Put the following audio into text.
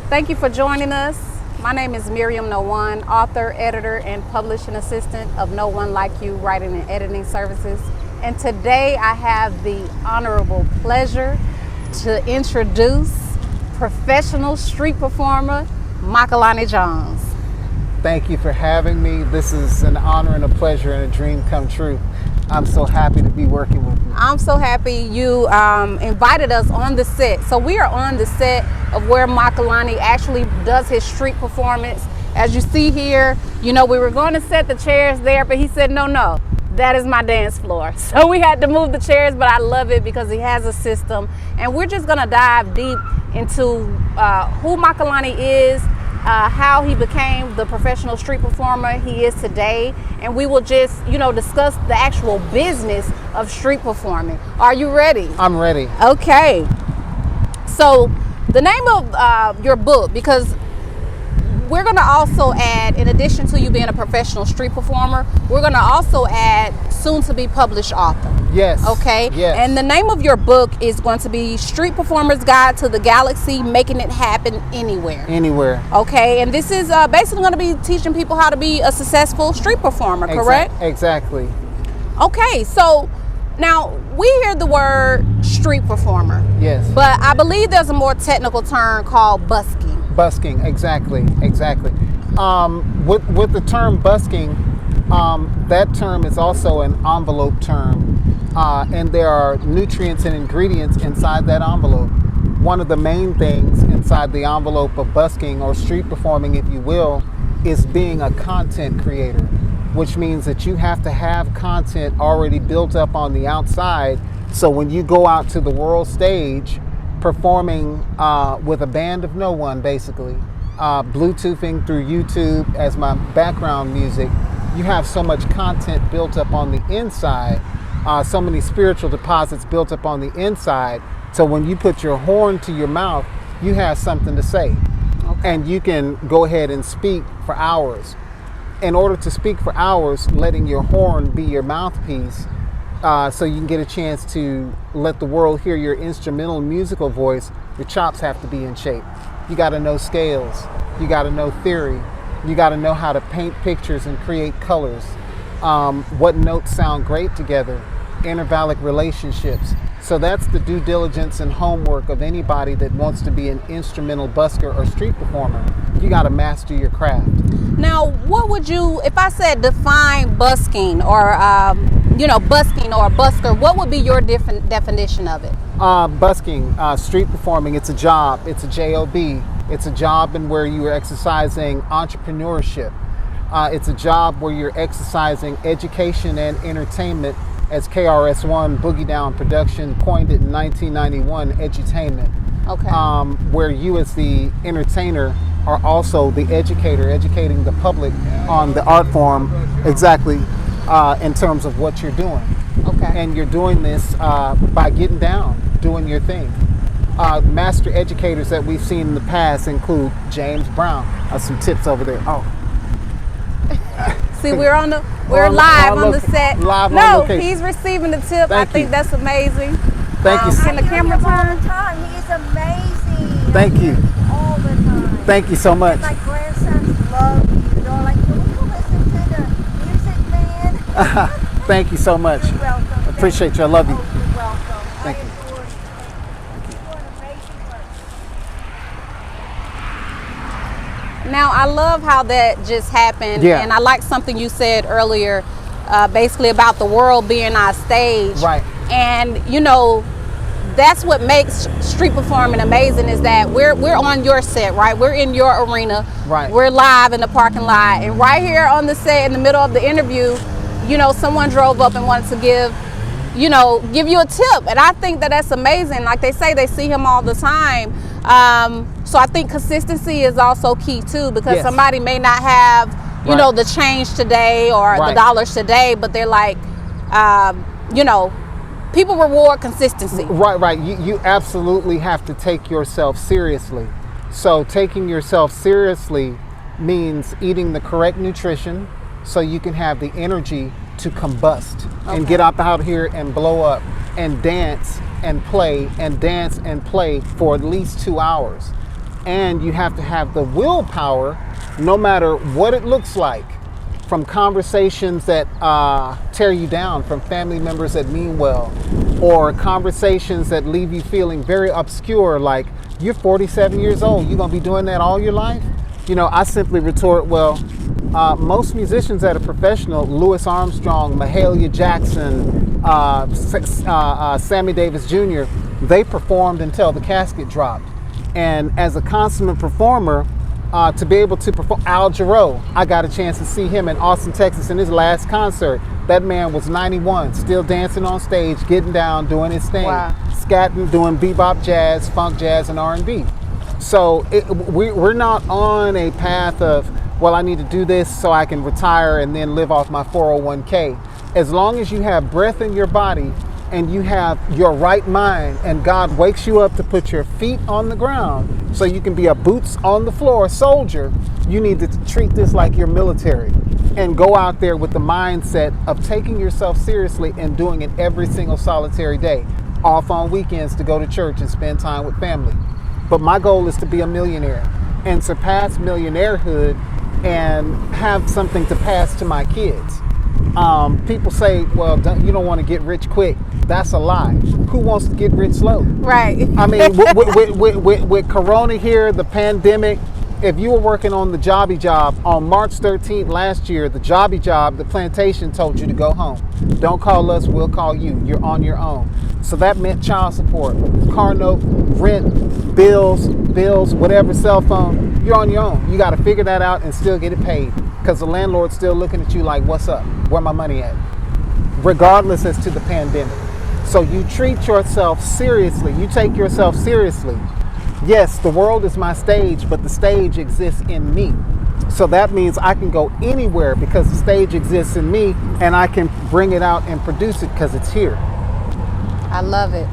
Thank you for joining us. My name is Miriam No One, author, editor, and publishing assistant of No One Like You Writing and Editing Services. And today I have the honorable pleasure to introduce professional street performer Makalani Jones. Thank you for having me. This is an honor and a pleasure and a dream come true. I'm so happy to be working with you. I'm so happy you invited us on the set. So we are on the set of where Makalani actually does his street performance. As you see here, we were going to set the chairs there, but he said, no, that is my dance floor. So we had to move the chairs, but I love it because he has a system. And we're just gonna dive deep into who Makalani is, how he became the professional street performer he is today, and we will just, discuss the actual business of street performing. Are you ready? I'm ready. Okay. So the name of your book, because we're going to also add, in addition to you being a professional street performer, we're going to also add soon to be published author. Yes. Okay. Yes. And the name of your book is going to be Street Performer's Guide to the Galaxy, Making It Happen Anywhere. Anywhere. Okay. And this is basically going to be teaching people how to be a successful street performer, correct? Exactly. Okay. So now we hear the word street performer. Yes. But I believe there's a more technical term called busking. Busking, exactly. With the term busking, that term is also an envelope term, and there are nutrients and ingredients inside that envelope. One of the main things inside the envelope of busking, or street performing if you will, is being a content creator, which means that you have to have content already built up on the outside, so when you go out to the world stage performing with a band of no one, basically, Bluetoothing through YouTube as my background music, you have so much content built up on the inside, so many spiritual deposits built up on the inside, so when you put your horn to your mouth, you have something to say. Okay. And you can go ahead and speak for hours. In order to speak for hours, letting your horn be your mouthpiece, so you can get a chance to let the world hear your instrumental musical voice, your chops have to be in shape. You got to know scales. You got to know theory. You got to know how to paint pictures and create colors. What notes sound great together. Intervallic relationships. So that's the due diligence and homework of anybody that wants to be an instrumental busker or street performer. You got to master your craft. Now, what would you, if I said define busking or busking or a busker, what would be your definition of it? Busking, street performing, it's a job. It's a job. It's a job in where you are exercising entrepreneurship. It's a job where you're exercising education and entertainment, as KRS-One Boogie Down Production coined it in 1991, edutainment. Okay. Where you as the entertainer are also the educator, educating the public on the art form, exactly, in terms of what you're doing. Okay. And you're doing this by getting down, doing your thing. Master educators that we've seen in the past include James Brown. Some tips over there. Oh. See, we're live on the set. Live no, on location. He's receiving the tip. I think that's amazing. Thank you. Can the camera turn? All the time. He is amazing. Thank you. All the time. Thank you so much. And my grandsons love you. They're like, oh, listen to the music, man. Thank you so much. You're welcome. I appreciate you. I love you. Oh, you're welcome. Thank you. Adore you. You're an amazing person. Now, I love how that just happened. Yeah. And I like something you said earlier, basically about the world being our stage. Right. And, that's what makes street performing amazing, is that we're on your set, right? We're in your arena. Right. We're live in the parking lot. And right here on the set, in the middle of the interview, someone drove up and wanted to give you a tip. And I think that that's amazing. Like they say, they see him all the time. So I think consistency is also key too, because Yes. somebody may not have, Right. the change today or Right. the dollars today, but they're like, people reward consistency. Right. You absolutely have to take yourself seriously. So taking yourself seriously means eating the correct nutrition so you can have the energy to combust and get up out here and blow up and dance and play for at least 2 hours. and you have to have the willpower, no matter what it looks like, from conversations that tear you down, from family members that mean well, or conversations that leave you feeling very obscure, like, you're 47 years old, you're gonna be doing that all your life? You know, I simply retort, well, most musicians that are professional, Louis Armstrong, Mahalia Jackson, Sammy Davis Jr., they performed until the casket dropped. And as a consummate performer, to be able to perform, Al Jarreau, I got a chance to see him in Austin, Texas in his last concert. That man was 91, still dancing on stage, getting down, doing his thing, Wow. scatting, doing bebop jazz, funk jazz, and R&B. So we're not on a path of, well, I need to do this so I can retire and then live off my 401k. As long as you have breath in your body and you have your right mind, and God wakes you up to put your feet on the ground so you can be a boots on the floor soldier, you need to treat this like your military and go out there with the mindset of taking yourself seriously and doing it every single solitary day, off on weekends to go to church and spend time with family. But my goal is to be a millionaire and surpass millionairehood and have something to pass to my kids. People say, well, you don't want to get rich quick. That's a lie. Who wants to get rich slow? Right. I mean, with Corona here, the pandemic, if you were working on the Jobby Job on March 13th last year, the Jobby Job, the plantation told you to go home. Don't call us, we'll call you. You're on your own. So that meant child support, car note, rent, bills, whatever, cell phone. You're on your own. You got to figure that out and still get it paid, because the landlord's still looking at you like, what's up? Where my money at? Regardless as to the pandemic. So you treat yourself seriously. You take yourself seriously. Yes, the world is my stage, but the stage exists in me. So that means I can go anywhere because the stage exists in me, and I can bring it out and produce it because it's here. I love it.